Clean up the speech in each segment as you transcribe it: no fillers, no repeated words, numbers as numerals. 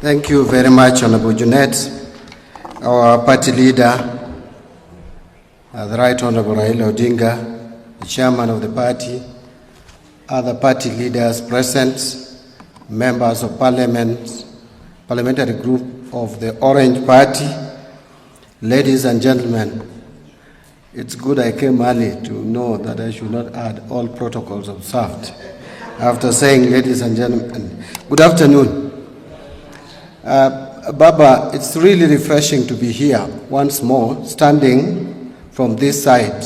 Thank you very much, Honorable Junet. Our party leader, the Right Honorable Raila Odinga, the chairman of the party, other party leaders present, members of parliament, parliamentary group of the Orange Party, ladies and gentlemen, it's good I came early to know that I should not add all protocols observed. After saying ladies and gentlemen, good afternoon. Baba, it's really refreshing to be here once more, standing from this side.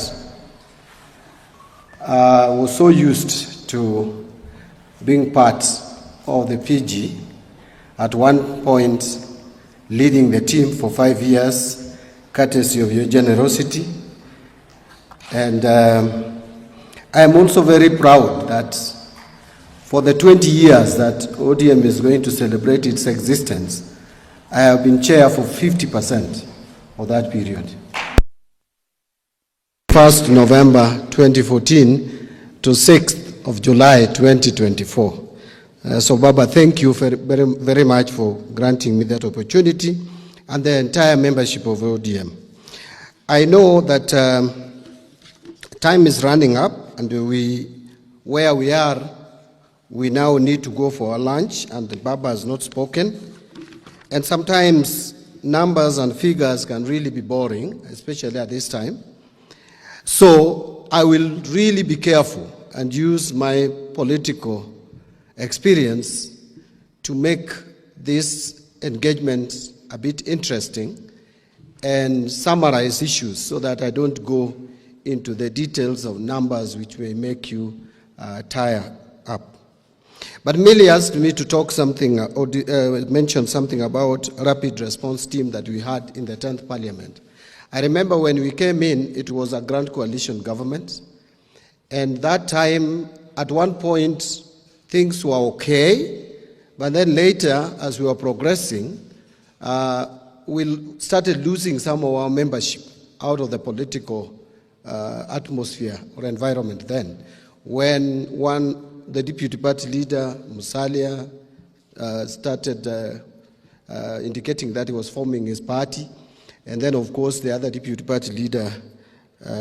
I was so used to being part of the PG, at one point leading the team for 5 years, courtesy of your generosity. And I am also very proud that for the 20 years that ODM is going to celebrate its existence, I have been chair for 50% of that period. 1st November 2014 to 6th of July 2024. So Baba, thank you very much for granting me that opportunity and the entire membership of ODM. I know that time is running up and where we are, we now need to go for a lunch, and Baba has not spoken. And sometimes numbers and figures can really be boring, especially at this time. So I will really be careful and use my political experience to make this engagement a bit interesting and summarize issues so that I don't go into the details of numbers which may make you tire up. But Millie asked me to talk something, or mention something about rapid response team that we had in the 10th Parliament. I remember when we came in, it was a grand coalition government. And that time, at one point, things were okay. But then later, as we were progressing, we started losing some of our membership out of the political atmosphere or environment then. When the deputy party leader, Musalia, started indicating that he was forming his party. And then, of course, the other deputy party leader,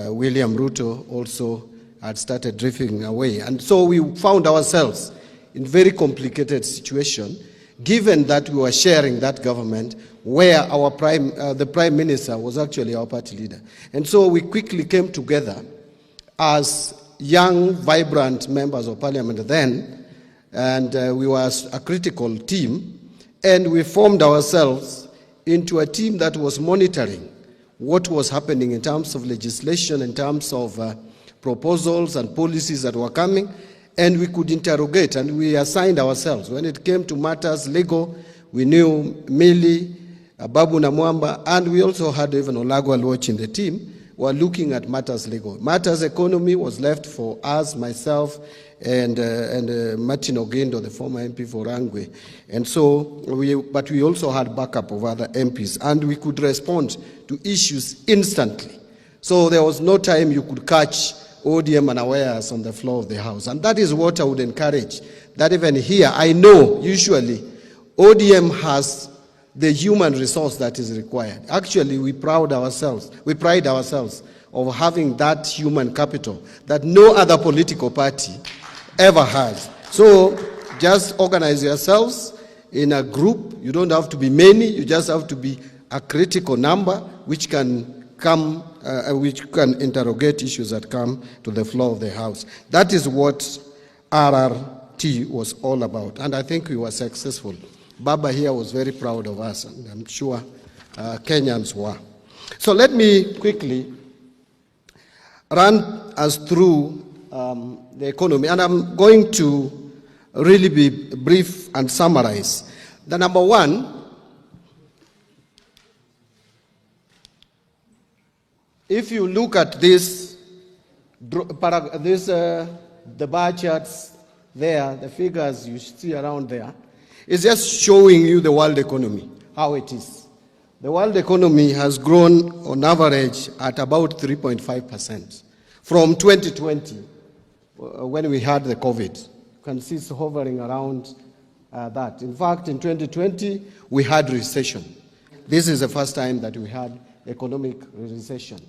William Ruto, also had started drifting away. And so we found ourselves in a very complicated situation, given that we were sharing that government where our the prime minister was actually our party leader. And so we quickly came together as young, vibrant members of parliament then, and we were a critical team, and we formed ourselves into a team that was monitoring what was happening in terms of legislation, in terms of proposals and policies that were coming, and we could interrogate, and we assigned ourselves. When it came to matters legal, we knew Millie, Babu Namwamba, and we also had even Olagwa Luoch in the team. Were looking at matters legal. Matters economy was left for us, myself, and Martin Ogendo, the former MP for Rangwe. And so, but we also had backup of other MPs, and we could respond to issues instantly. So there was no time you could catch ODM unawares on the floor of the House. And that is what I would encourage, that even here, I know usually ODM has the human resource that is required. Actually, we pride ourselves of having that human capital that no other political party ever has. So just organize yourselves in a group. You don't have to be many. You just have to be a critical number which can come, which can interrogate issues that come to the floor of the House. That is what RRT was all about, and I think we were successful. Baba here was very proud of us, and I'm sure Kenyans were. So let me quickly run us through the economy, and I'm going to really be brief and summarize. The number one, if you look at this, the bar charts there, the figures you see around there, it's just showing you the world economy, how it is. The world economy has grown on average at about 3.5% from 2020, when we had the COVID. You can see it's hovering around that. In fact, in 2020, we had recession. This is the first time that we had economic recession.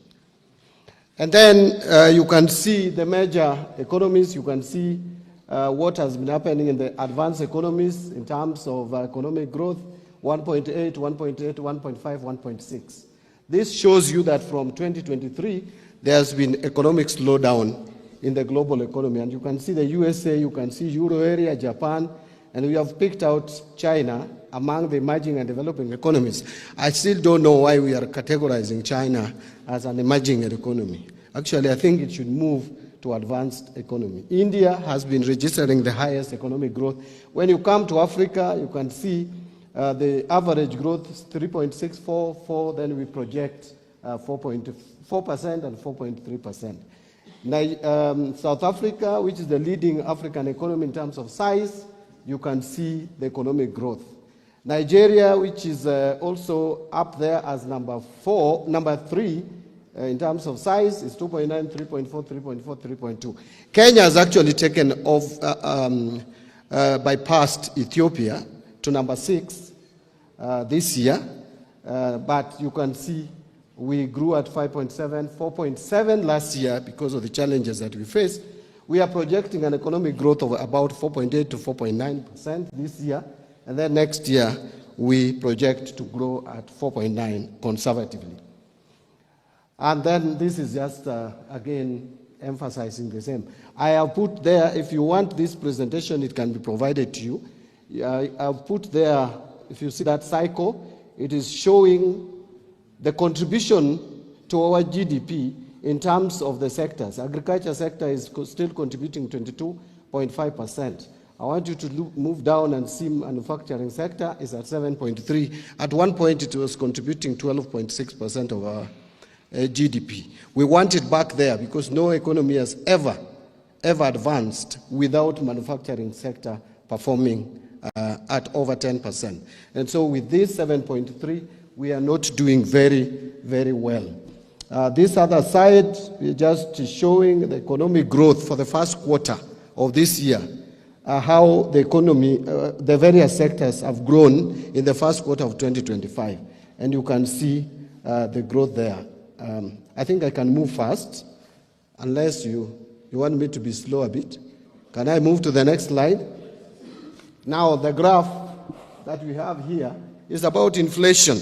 And then you can see the major economies. You can see what has been happening in the advanced economies in terms of economic growth, 1.8, 1.8, 1.5, 1.6. This shows you that from 2023, there has been economic slowdown in the global economy. And you can see the USA, you can see Euro area, Japan, and we have picked out China among the emerging and developing economies. I still don't know why we are categorizing China as an emerging economy. Actually, I think it should move to advanced economy. India has been registering the highest economic growth. When you come to Africa, you can see the average growth is 3.644, then we project 4.4% and 4.3%. South Africa, which is the leading African economy in terms of size, you can see the economic growth. Nigeria, which is also up there as number 3 in terms of size, is 2.9, 3.4, 3.4, 3.2. Kenya has actually taken off, bypassed Ethiopia to number 6 this year, but you can see we grew at 5.7, 4.7 last year because of the challenges that we faced. We are projecting an economic growth of about 4.8 to 4.9% this year, and then next year we project to grow at 4.9 conservatively. And then this is just, again, emphasizing the same. I have put there, if you want this presentation, it can be provided to you. I've put there, if you see that cycle, it is showing the contribution to our GDP in terms of the sectors. Agriculture sector is still contributing 22.5%. I want you to move down and see manufacturing sector is at 7.3. At one point, it was contributing 12.6% of our GDP. We want it back there because no economy has ever advanced without manufacturing sector performing at over 10%. And so with this 7.3, we are not doing very, very well. This other side is just showing the economic growth for the first quarter of this year, how the economy, the various sectors have grown in the first quarter of 2025. And you can see the growth there. I think I can move fast, unless you want me to be slow a bit. Can I move to the next slide? Now, the graph that we have here is about inflation.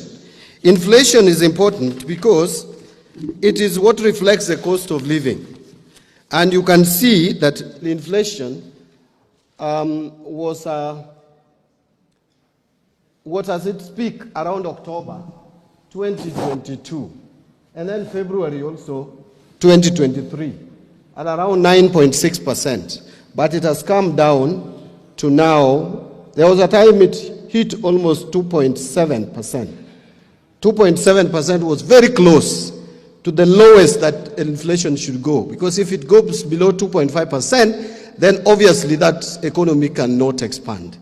Inflation is important because it is what reflects the cost of living. And you can see that inflation was at its peak around October 2022. And then February also, 2023, at around 9.6%. But it has come down to now. There was a time it hit almost 2.7%. 2.7% was very close to the lowest that inflation should go. Because if it goes below 2.5%, then obviously that economy cannot expand.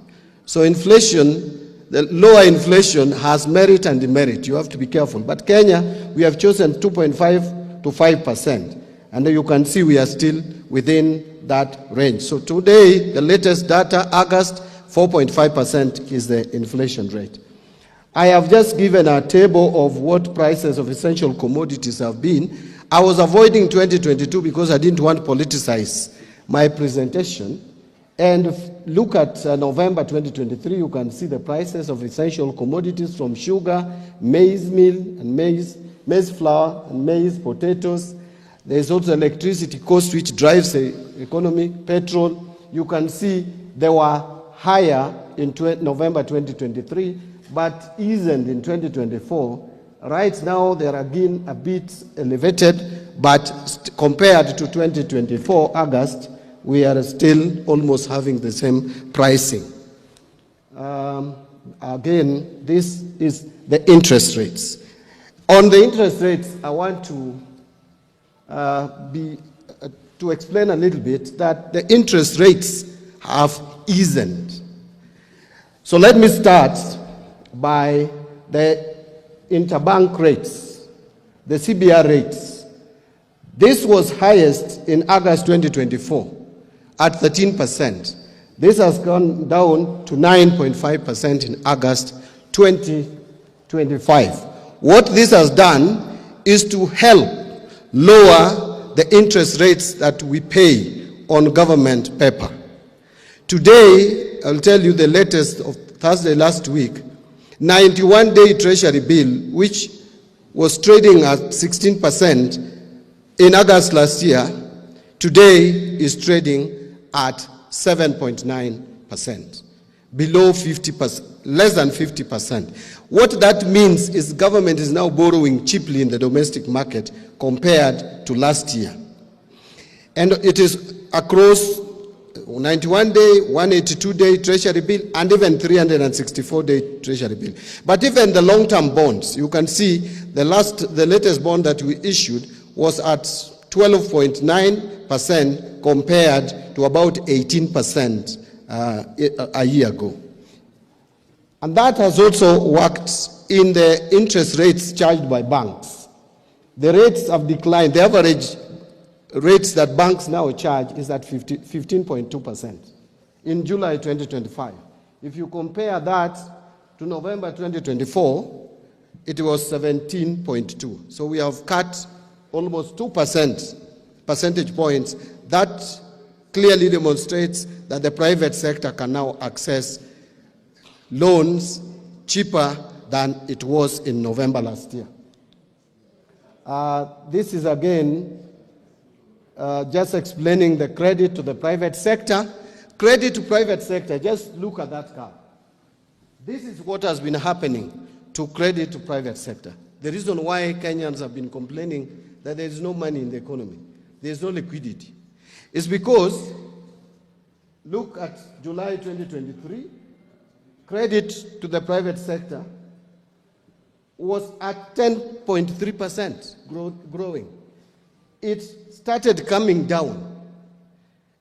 So inflation, the lower inflation has merit and demerit. You have to be careful. But Kenya, we have chosen 2.5 to 5%. And you can see we are still within that range. So today, the latest data, August, 4.5% is the inflation rate. I have just given a table of what prices of essential commodities have been. I was avoiding 2022 because I didn't want to politicize my presentation. And look at November 2023, you can see the prices of essential commodities from sugar, maize meal, and maize flour, and maize, potatoes. There's also electricity cost, which drives the economy, petrol. You can see they were higher in November 2023, but eased in 2024. Right now, they're again a bit elevated, but compared to 2024, August, we are still almost having the same pricing. Again, this is the interest rates. On the interest rates, I want to explain a little bit that the interest rates have eased. So let me start by the interbank rates, the CBR rates. This was highest in August 2024 at 13%. This has gone down to 9.5% in August 2025. What this has done is to help lower the interest rates that we pay on government paper. Today, I'll tell you the latest of Thursday last week, 91-day Treasury bill, which was trading at 16% in August last year, today is trading at 7.9%, below 50%, less than 50%. What that means is government is now borrowing cheaply in the domestic market compared to last year. And it is across 91-day, 182-day Treasury bill, and even 364-day Treasury bill. But even the long-term bonds, you can see the latest bond that we issued was at 12.9% compared to about 18% a year ago. And that has also worked in the interest rates charged by banks. The rates have declined. The average rates that banks now charge is at 15.2% in July 2025. If you compare that to November 2024, it was 17.2. So we have cut almost 2% percentage points. That clearly demonstrates that the private sector can now access loans cheaper than it was in November last year. This is again just explaining the credit to the private sector. Credit to private sector, just look at that curve. This is what has been happening to credit to private sector. The reason why Kenyans have been complaining that there is no money in the economy, there is no liquidity, is because, look at July 2023, credit to the private sector was at 10.3% growing. It started coming down.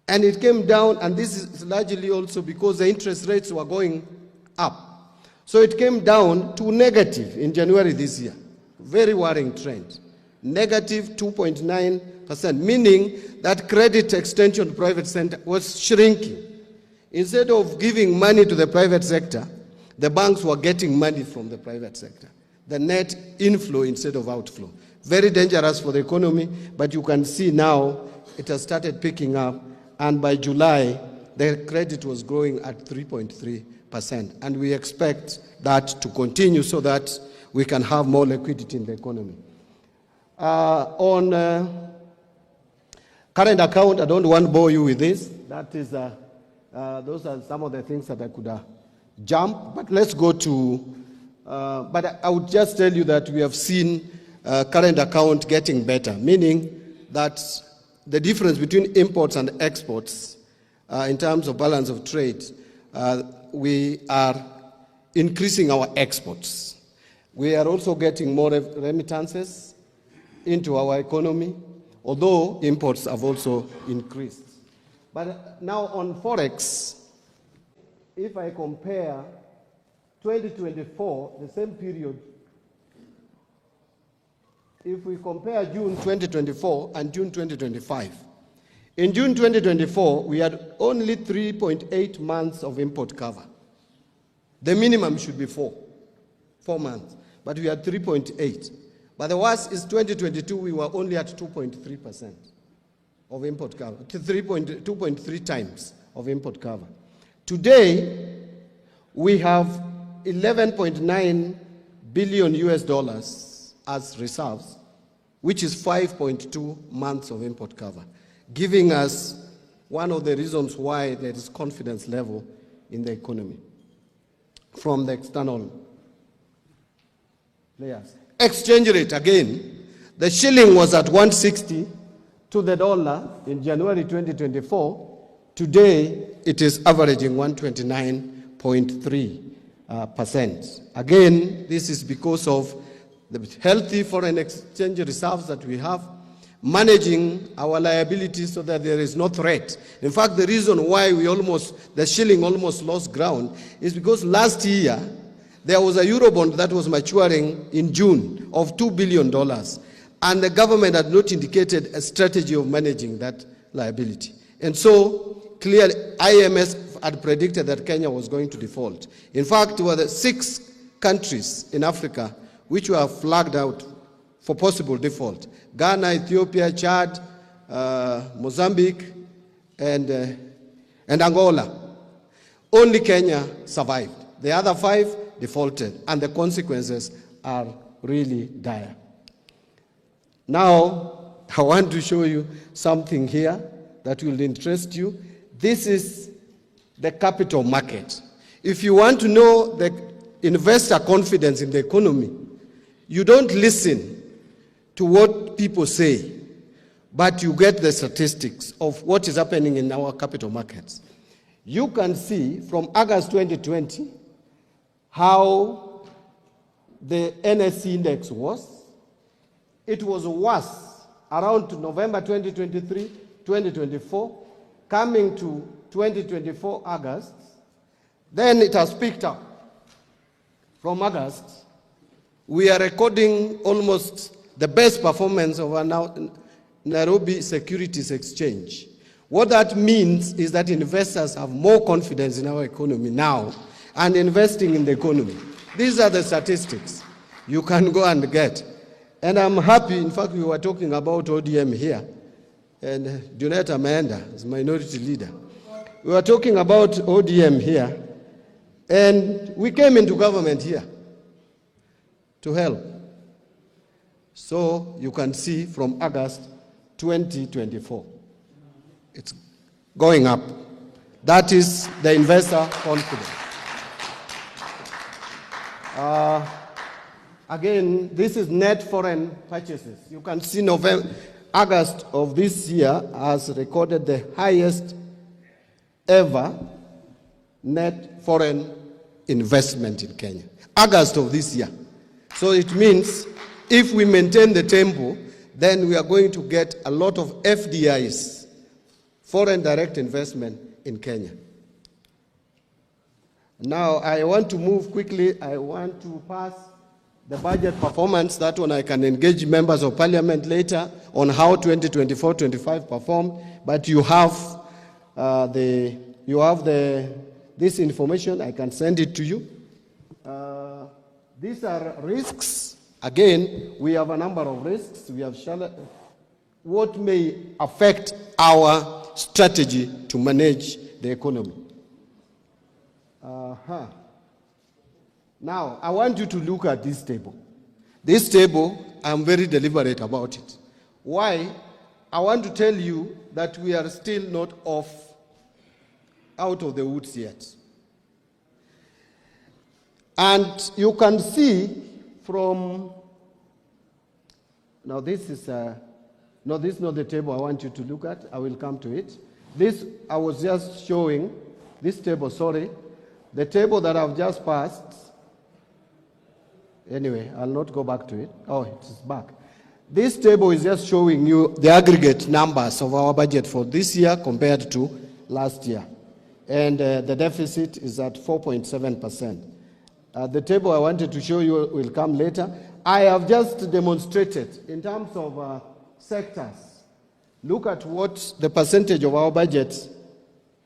And it came down, and this is largely also because the interest rates were going up. So it came down to negative in January this year. Very worrying trend. Negative 2.9%, meaning that credit extension to private sector was shrinking. Instead of giving money to the private sector, the banks were getting money from the private sector. The net inflow instead of outflow. Very dangerous for the economy, but you can see now it has started picking up, and by July, the credit was growing at 3.3%. And we expect that to continue so that we can have more liquidity in the economy. On current account, I don't want to bore you with this. That is, those are some of the things that I could jump, but let's go to, but I would just tell you that we have seen current account getting better, meaning that the difference between imports and exports in terms of balance of trade, we are increasing our exports. We are also getting more remittances into our economy, although imports have also increased. But now on Forex, if I compare 2024, the same period, if we compare June 2024 and June 2025, in June 2024, we had only 3.8 months of import cover. The minimum should be 4 months, but we had 3.8. But the worst is 2022, we were only at 2.3% of import cover, 2.3 times of import cover. Today, we have 11.9 billion US dollars as reserves, which is 5.2 months of import cover, giving us one of the reasons why there is confidence level in the economy from the external players. Exchange rate, again, the shilling was at 160 to the dollar in January 2024. Today, it is averaging 129.3%. Again, this is because of the healthy foreign exchange reserves that we have, managing our liabilities so that there is no threat. In fact, the reason why the shilling almost lost ground is because last year, there was a Eurobond that was maturing in June of $2 billion, and the government had not indicated a strategy of managing that liability. And so, clearly, IMF had predicted that Kenya was going to default. In fact, there were the 6 countries in Africa which were flagged out for possible default: Ghana, Ethiopia, Chad, Mozambique, and Angola. Only Kenya survived. The other 5 defaulted, and the consequences are really dire. Now, I want to show you something here that will interest you. This is the capital market. If you want to know the investor confidence in the economy, you don't listen to what people say, but you get the statistics of what is happening in our capital markets. You can see from August 2020 how the NSE index was. It was worse around November 2023, 2024, coming to 2024 August. Then it has picked up. From August, we are recording almost the best performance of our Nairobi Securities Exchange. What that means is that investors have more confidence in our economy now and investing in the economy. These are the statistics you can go and get. And I'm happy, in fact, we were talking about ODM here, and Junet Amanda is minority leader. We were talking about ODM here, and we came into government here to help. So you can see from August 2024, it's going up. That is the investor confidence. Again, this is net foreign purchases. You can see August of this year has recorded the highest ever net foreign investment in Kenya. August of this year. So it means if we maintain the tempo, then we are going to get a lot of FDIs, foreign direct investment in Kenya. Now, I want to move quickly. I want to pass the budget performance. That one I can engage members of parliament later on how 2024-25 performed. But you have this information. I can send it to you. These are risks. Again, we have a number of risks. We have what may affect our strategy to manage the economy. Now, I want you to look at this table. This table, I'm very deliberate about it. Why? I want to tell you that we are still not out of the woods yet. And you can see from, now this is, no, this is not the table I want you to look at. I will come to it. This, I was just showing, this table, sorry, the table that I've just passed. Anyway, I'll not go back to it. Oh, it is back. This table is just showing you the aggregate numbers of our budget for this year compared to last year. And the deficit is at 4.7%. The table I wanted to show you will come later. I have just demonstrated in terms of sectors. Look at what the percentage of our budget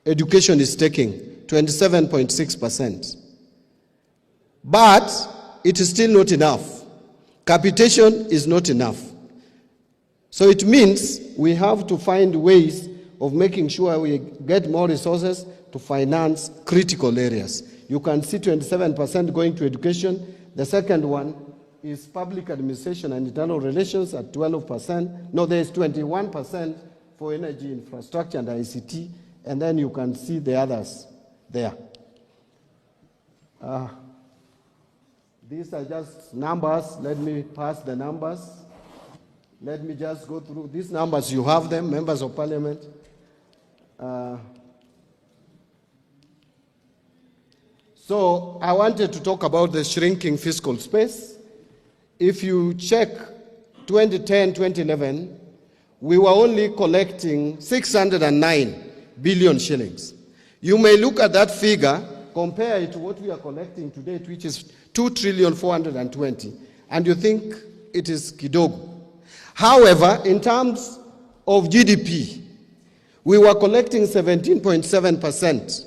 education is taking, 27.6%. But it is still not enough. Capitation is not enough. So it means we have to find ways of making sure we get more resources to finance critical areas. You can see 27% going to education. The second one is public administration and internal relations at 12%. No, there is 21% for energy infrastructure and ICT, and then you can see the others there. These are just numbers. Let me pass the numbers. Let me just go through these numbers. You have them, members of parliament. So I wanted to talk about the shrinking fiscal space. If you check 2010, 2011, we were only collecting 609 billion shillings. You may look at that figure, compare it to what we are collecting today, which is 2,420,000,000, and you think it is kidogo. However, in terms of GDP, we were collecting 17.7%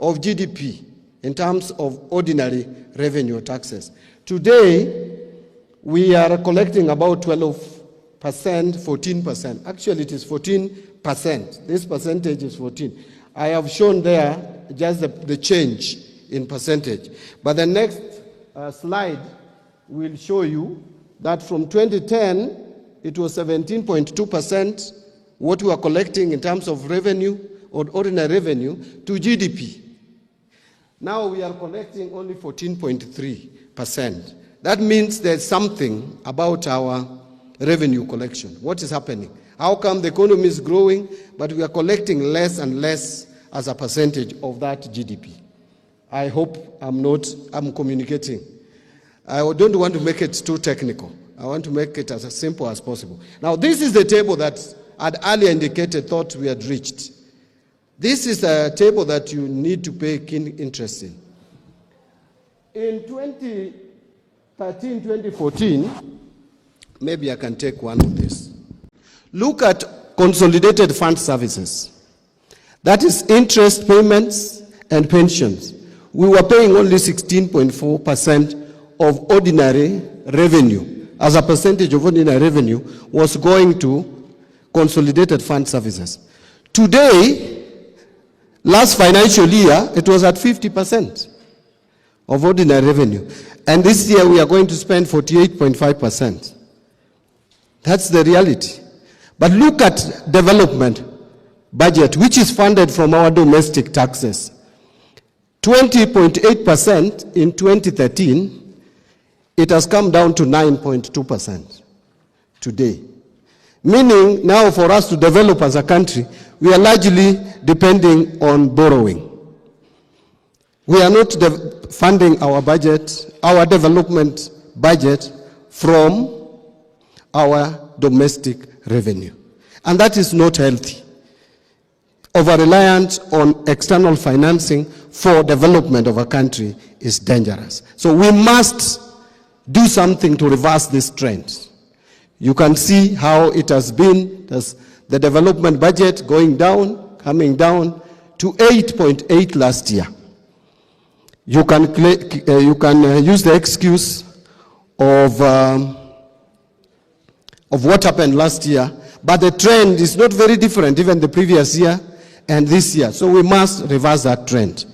of GDP in terms of ordinary revenue taxes. Today, we are collecting about 12%, 14%. Actually, it is 14%. This percentage is 14. I have shown there just the change in percentage. But the next slide will show you that from 2010, it was 17.2% what we are collecting in terms of revenue or ordinary revenue to GDP. Now we are collecting only 14.3%. That means there's something about our revenue collection. What is happening? How come the economy is growing, but we are collecting less and less as a percentage of that GDP? I hope I'm communicating. I don't want to make it too technical. I want to make it as simple as possible. Now, this is the table that I'd earlier indicated thought we had reached. This is a table that you need to pay keen interest in. In 2013, 2014, maybe I can take one of this. Look at consolidated fund services. That is interest payments and pensions. We were paying only 16.4% of ordinary revenue. As a percentage of ordinary revenue was going to consolidated fund services. Today, last financial year, it was at 50% of ordinary revenue. And this year, we are going to spend 48.5%. That's the reality. But look at development budget, which is funded from our domestic taxes. 20.8% in 2013, it has come down to 9.2% today. Meaning now for us to develop as a country, we are largely depending on borrowing. We are not funding our budget, our development budget from our domestic revenue. And that is not healthy. Over-reliance on external financing for development of a country is dangerous. So we must do something to reverse this trend. You can see how it has been, the development budget going down, coming down to 8.8 last year. You can use the excuse of what happened last year, but the trend is not very different, even the previous year and this year. So we must reverse that trend.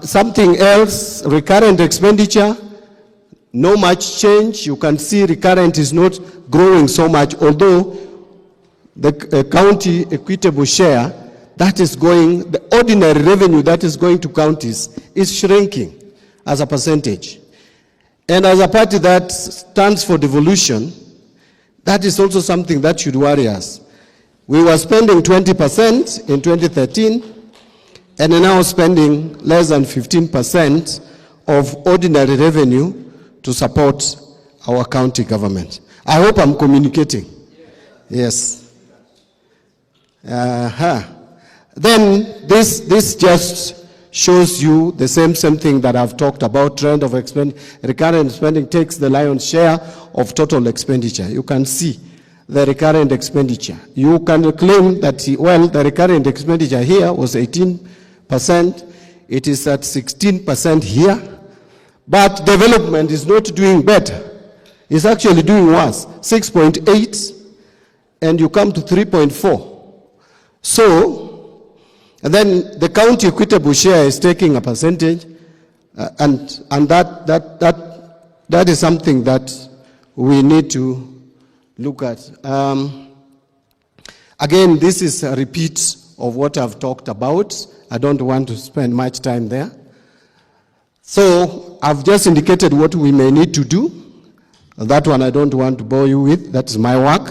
Something else, recurrent expenditure, no much change. You can see recurrent is not growing so much, although the county equitable share, that is going, the ordinary revenue that is going to counties is shrinking as a percentage. And as a party that stands for devolution, that is also something that should worry us. We were spending 20% in 2013, and are now spending less than 15% of ordinary revenue to support our county government. I hope I'm communicating. Yes. Then this just shows you the same thing that I've talked about. Trend of recurrent spending takes the lion's share of total expenditure. You can see the recurrent expenditure. You can claim that, well, the recurrent expenditure here was 18%. It is at 16% here. But development is not doing better. It's actually doing worse. 6.8, and you come to 3.4. So, and then the county equitable share is taking a percentage, and that is something that we need to look at. Again, this is a repeat of what I've talked about. I don't want to spend much time there. So I've just indicated what we may need to do. That one I don't want to bore you with. That's my work.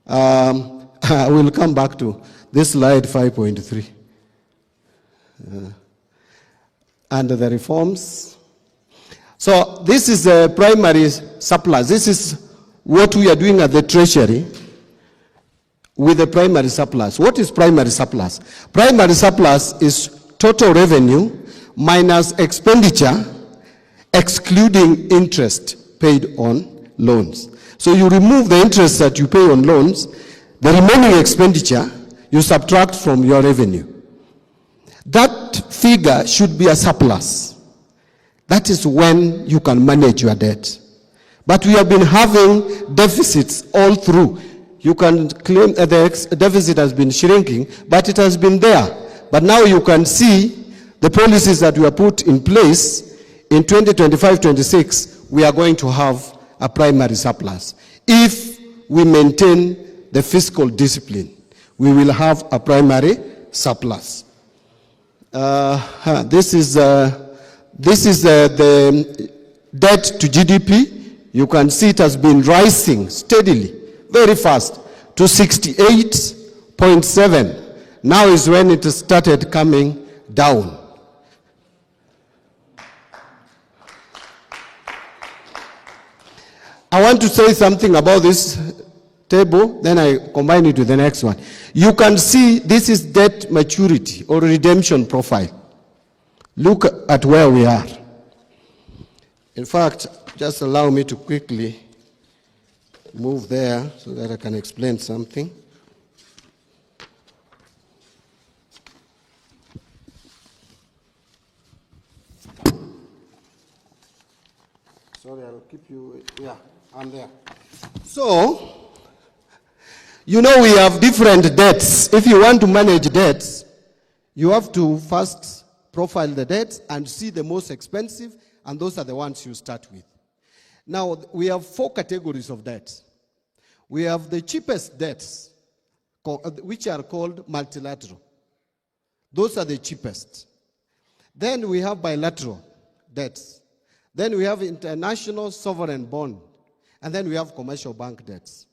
I will come back to this slide 5.3. And the reforms. So this is a primary surplus. This is what we are doing at the Treasury with the primary surplus. What is primary surplus? Primary surplus is total revenue minus expenditure, excluding interest paid on loans. So you remove the interest that you pay on loans, the remaining expenditure you subtract from your revenue. that figure should be a surplus. That is when you can manage your debt. But we have been having deficits all through. You can claim that the deficit has been shrinking, but it has been there. But now you can see the policies that were put in place in 2025-26, we are going to have a primary surplus. If we maintain the fiscal discipline, we will have a primary surplus. This is the debt to GDP. You can see it has been rising steadily, very fast, to 68.7. Now is when it started coming down. I want to say something about this table, then I combine it with the next one. You can see this is debt maturity or redemption profile. Look at where we are. In fact, just allow me to quickly move there so that I can explain something. Sorry, I'll keep you, yeah, I'm there. So, you know we have different debts. If you want to manage debts, you have to first profile the debts and see the most expensive, and those are the ones you start with. Now, we have 4 categories of debts. We have the cheapest debts, which are called multilateral. Those are the cheapest. Then we have bilateral debts. Then we have international sovereign bond. And then we have commercial bank debts.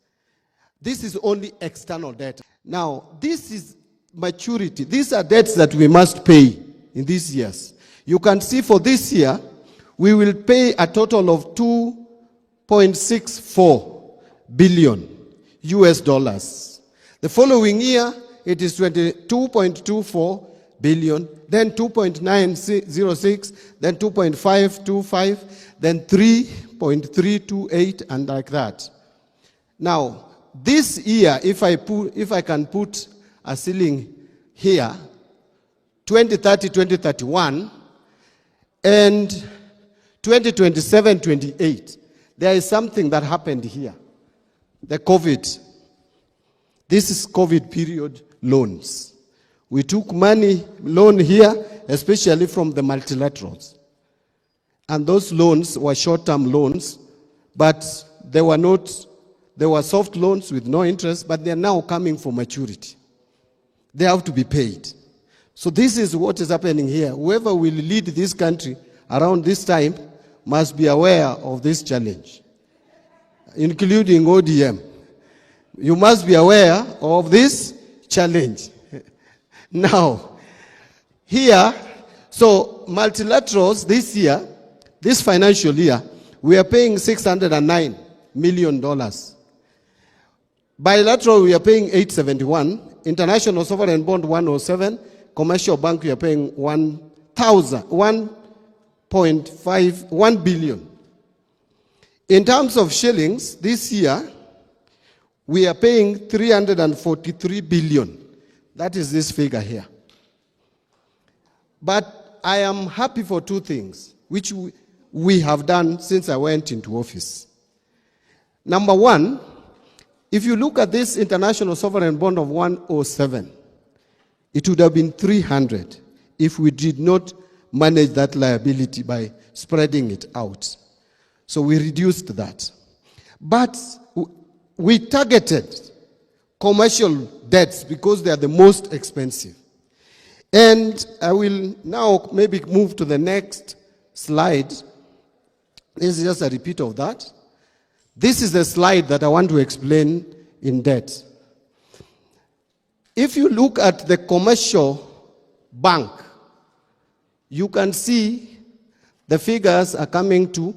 This is only external debt. Now, this is maturity. These are debts that we must pay in these years. You can see for this year, we will pay a total of 2.64 billion US dollars. The following year, it is 22.24 billion, then 2.906, then 2.525, then 3.328, and like that. Now, this year, if I can put a ceiling here, 2030, 2031, and 2027, 28, there is something that happened here. The COVID. This is COVID period loans. We took loan here, especially from the multilaterals. And those loans were short-term loans, but they were soft loans with no interest, but they are now coming for maturity. They have to be paid. So this is what is happening here. Whoever will lead this country around this time must be aware of this challenge, including ODM. You must be aware of this challenge. Now, here, so multilaterals this year, this financial year, we are paying $609 million. Bilateral, we are paying 871. International sovereign bond, 107. Commercial bank, we are paying 1 billion. In terms of shillings, this year, we are paying 343 billion. That is this figure here. But I am happy for 2 things, which we have done since I went into office. Number 1, if you look at this international sovereign bond of 107, it would have been 300 if we did not manage that liability by spreading it out. So we reduced that. But we targeted commercial debts because they are the most expensive. And I will now maybe move to the next slide. This is just a repeat of that. This is the slide that I want to explain in debt. If you look at the commercial bank, you can see the figures are coming to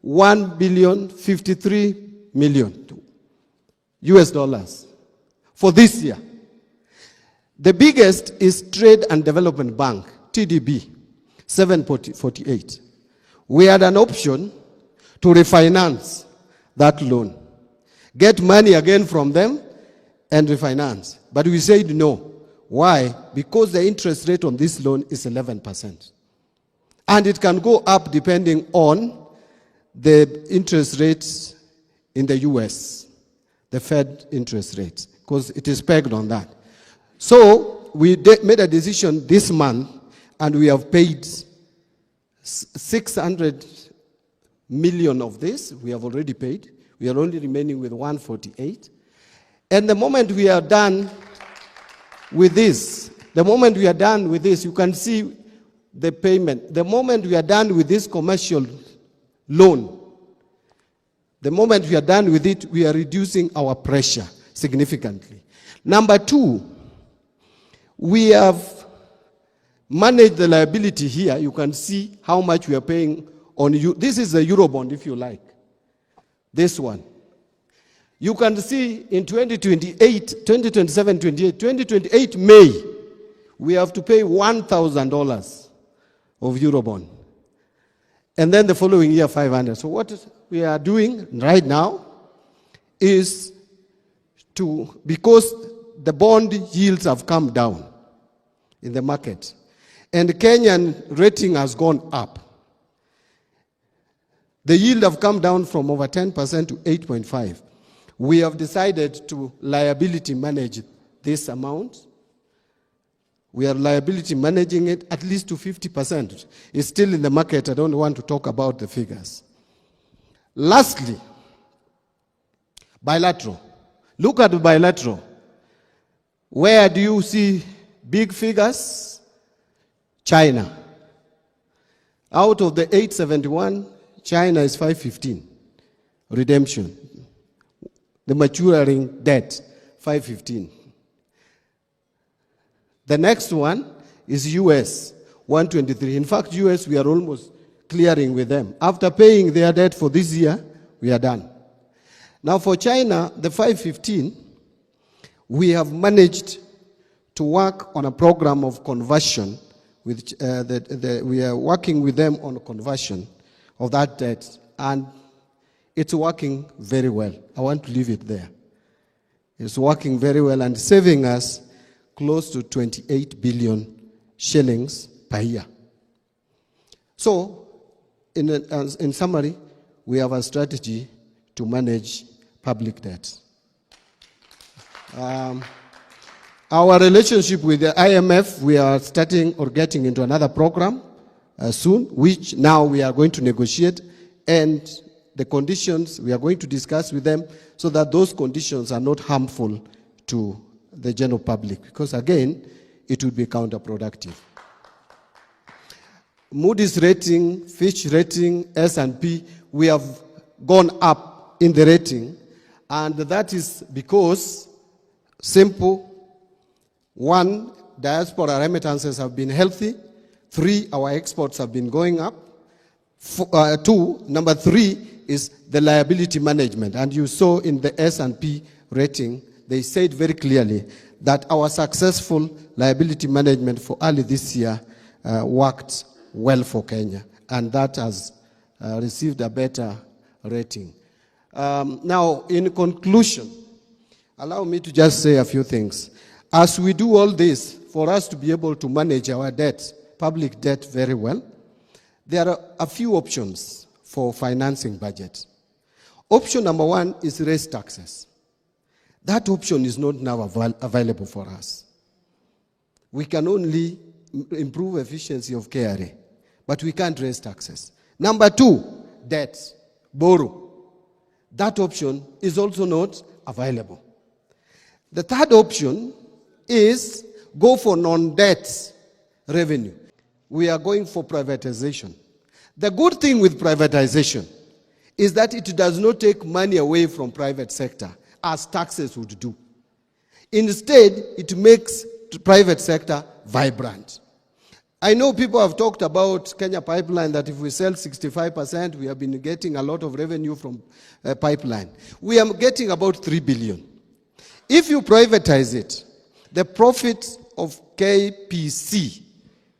1,053,000,000 US dollars for this year. The biggest is Trade and Development Bank, TDB, 748. We had an option to refinance that loan, get money again from them and refinance. But we said no. Why? Because the interest rate on this loan is 11%. And it can go up depending on the interest rates in the US, the Fed interest rates, because it is pegged on that. So we made a decision this month, and we have paid 600 million of this. We have already paid. We are only remaining with 148. And the moment we are done with this, you can see the payment. The moment we are done with this commercial loan, the moment we are done with it, we are reducing our pressure significantly. Number two, we have managed the liability here. You can see how much we are paying on you. This is the Eurobond, if you like. This one. You can see in 2027, 2028 May, we have to pay $1,000 of Eurobond. And then the following year, 500. So what we are doing right now is because the bond yields have come down in the market, and the Kenyan rating has gone up. The yield have come down from over 10% to 8.5. We have decided to liability manage this amount. We are liability managing it at least to 50%. It's still in the market. I don't want to talk about the figures. Lastly, bilateral. Look at the bilateral. Where do you see big figures? China. Out of the 871, China is 515. Redemption. The maturing debt, 515. The next one is US, 123. In fact, US, we are almost clearing with them. After paying their debt for this year, we are done. Now for China, the 515, we have managed to work on a program of conversion. We are working with them on conversion of that debt, and it's working very well. I want to leave it there. It's working very well and saving us close to 28 billion shillings per year. So, in summary, we have a strategy to manage public debt. Our relationship with the IMF, we are starting or getting into another program soon, which now we are going to negotiate, and the conditions we are going to discuss with them so that those conditions are not harmful to the general public, because again, it would be counterproductive. Moody's rating, Fitch rating, S&P, we have gone up in the rating, and that is because, simple, 1, diaspora remittances have been healthy. 3, our exports have been going up. 2, number 3 is the liability management. And you saw in the S&P rating, they said very clearly that our successful liability management for early this year worked well for Kenya. And that has received a better rating. Now, in conclusion, allow me to just say a few things. As we do all this, for us to be able to manage our debt, public debt very well, there are a few options for financing budget. Option number 1 is raise taxes. That option is not now available for us. We can only improve efficiency of KRA, but we can't raise taxes. Number 2, debt, borrow. That option is also not available. The third option is go for non-debt revenue. We are going for privatization. The good thing with privatization is that it does not take money away from private sector as taxes would do. Instead, it makes the private sector vibrant. I know people have talked about Kenya Pipeline, that if we sell 65%, we have been getting a lot of revenue from pipeline. We are getting about 3 billion. If you privatize it, the profit of KPC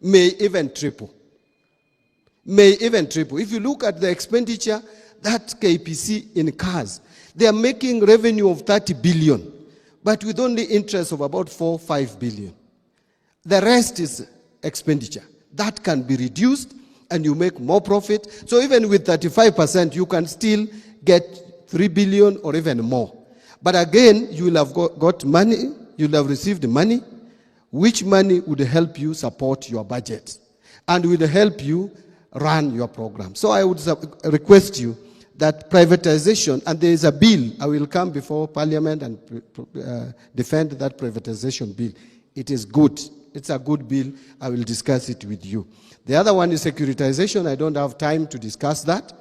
may even triple. May even triple. If you look at the expenditure, that KPC in cars, they are making revenue of 30 billion, but with only interest of about 4-5 billion. The rest is expenditure. That can be reduced and you make more profit. So even with 35%, you can still get 3 billion or even more. But again, you will have got money, you will have received money, which money would help you support your budget and will help you run your program. So I would request you that privatization, and there is a bill, I will come before Parliament and defend that privatization bill. It is good. It's a good bill. I will discuss it with you. The other one is securitization. I don't have time to discuss that.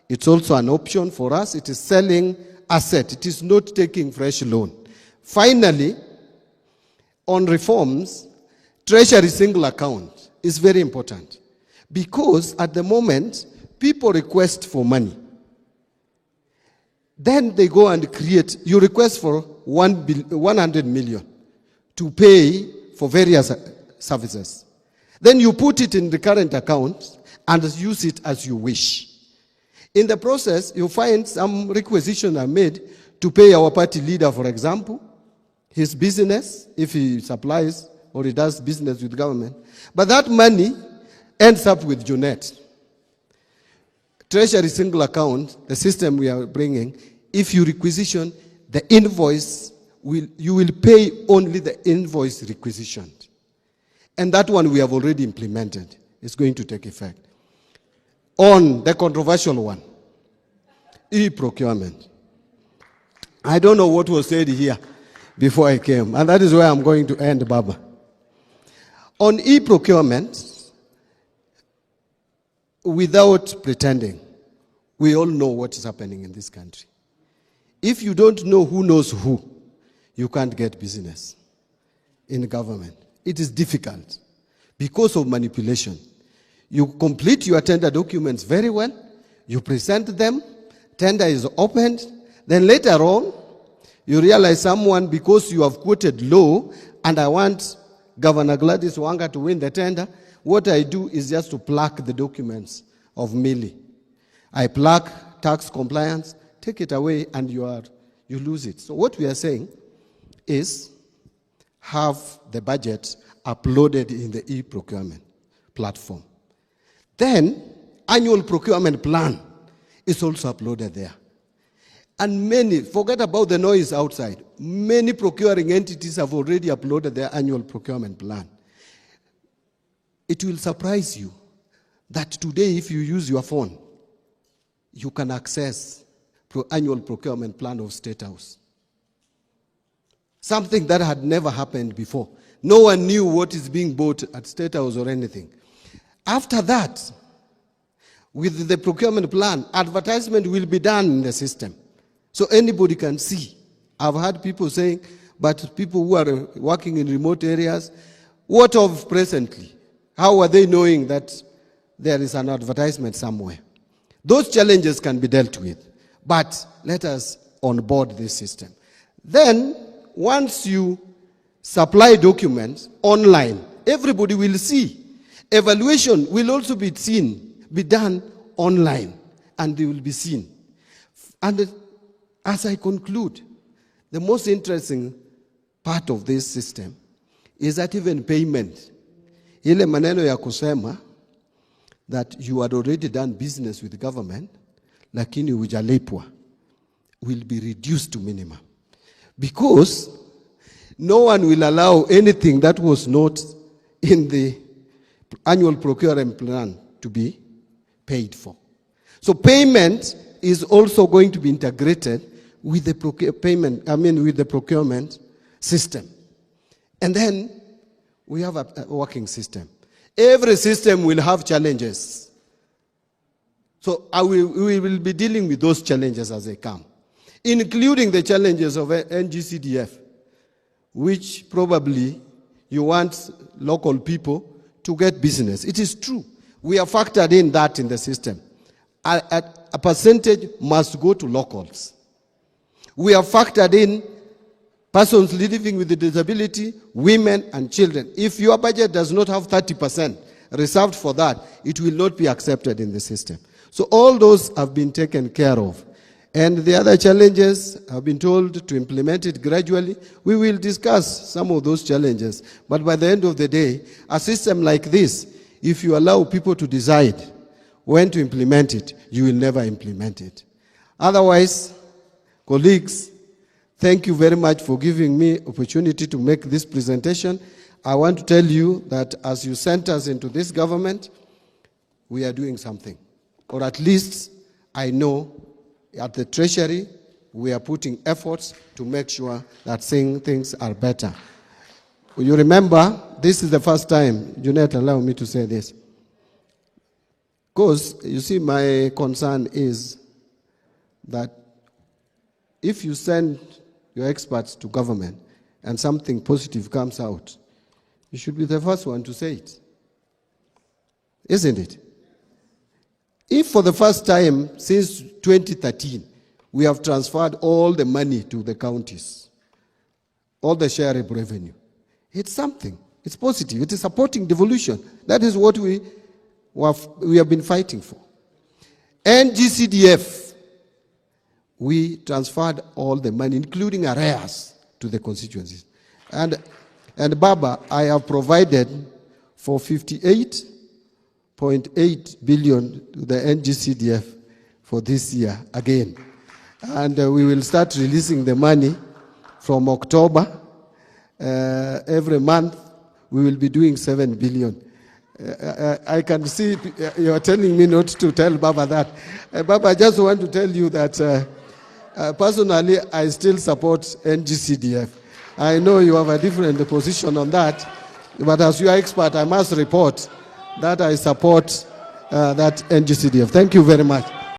It's also an option for us. It is selling asset. It is not taking fresh loan. Finally, on reforms, treasury single account is very important because at the moment, people request for money. Then they go and create, you request for 100 million to pay for various services. Then you put it in the current account and use it as you wish. In the process, you find some requisitions are made to pay our party leader, for example, his business, if he supplies or he does business with government. But that money ends up with Junet. Treasury single account, the system we are bringing, if you requisition the invoice, you will pay only the invoice requisitioned. And that one we have already implemented. It's going to take effect. On the controversial one, e-procurement. I don't know what was said here before I came, and that is where I'm going to end, Baba. On e-procurement, without pretending, we all know what is happening in this country. If you don't know who knows who, you can't get business in government. It is difficult because of manipulation. You complete your tender documents very well, you present them, tender is opened, then later on, you realize someone, because you have quoted low, and I want Governor Gladys Wanga to win the tender, what I do is just to plug the documents of Millie. I plug tax compliance, take it away, and you lose it. So what we are saying is have the budget uploaded in the e-procurement platform. Then, annual procurement plan is also uploaded there. And many, forget about the noise outside, many procuring entities have already uploaded their annual procurement plan. It will surprise you that today, if you use your phone, you can access annual procurement plan of State House. Something that had never happened before. No one knew what is being bought at State House or anything. After that, with the procurement plan, advertisement will be done in the system. So anybody can see. I've had people saying, but people who are working in remote areas, what of presently? How are they knowing that there is an advertisement somewhere? Those challenges can be dealt with, but let us onboard this system. Then, once you supply documents online, everybody will see. Evaluation will also be done online, and they will be seen. And as I conclude, the most interesting part of this system is that even payment, ile maneno ya kusema that you had already done business with the government, lakini hujalipwa, will be reduced to minimum. Because no one will allow anything that was not in the annual procurement plan to be paid for. So payment is also going to be integrated with the procurement system. And then we have a working system. Every system will have challenges. So we will be dealing with those challenges as they come, including the challenges of NGCDF, which probably you want local people to get business. It is true. We have factored in that in the system. A percentage must go to locals. We have factored in persons living with a disability, women and children. If your budget does not have 30% reserved for that, it will not be accepted in the system. So all those have been taken care of. And the other challenges, I've been told to implement it gradually. We will discuss some of those challenges. But by the end of the day, a system like this, if you allow people to decide when to implement it, you will never implement it. Otherwise, colleagues, thank you very much for giving me opportunity to make this presentation. I want to tell you that as you sent us into this government, we are doing something. Or at least I know at the Treasury, we are putting efforts to make sure that things are better. You remember, this is the first time, Junet, allow me to say this. Because, you see, my concern is that if you send your experts to government and something positive comes out, you should be the first one to say it. Isn't it? If for the first time since 2013, we have transferred all the money to the counties, all the share of revenue, it's something. It's positive. It is supporting devolution. That is what we have been fighting for. And GCDF, we transferred all the money, including arrears, to the constituencies. And Baba, I have provided for 58.8 billion to the NGCDF for this year again. And we will start releasing the money from October. Every month we will be doing 7 billion. I can see you are telling me not to tell Baba that. Baba, I just want to tell you that personally I still support NGCDF. I know you have a different position on that, but as your expert, I must report that I support that NGCDF. Thank you very much.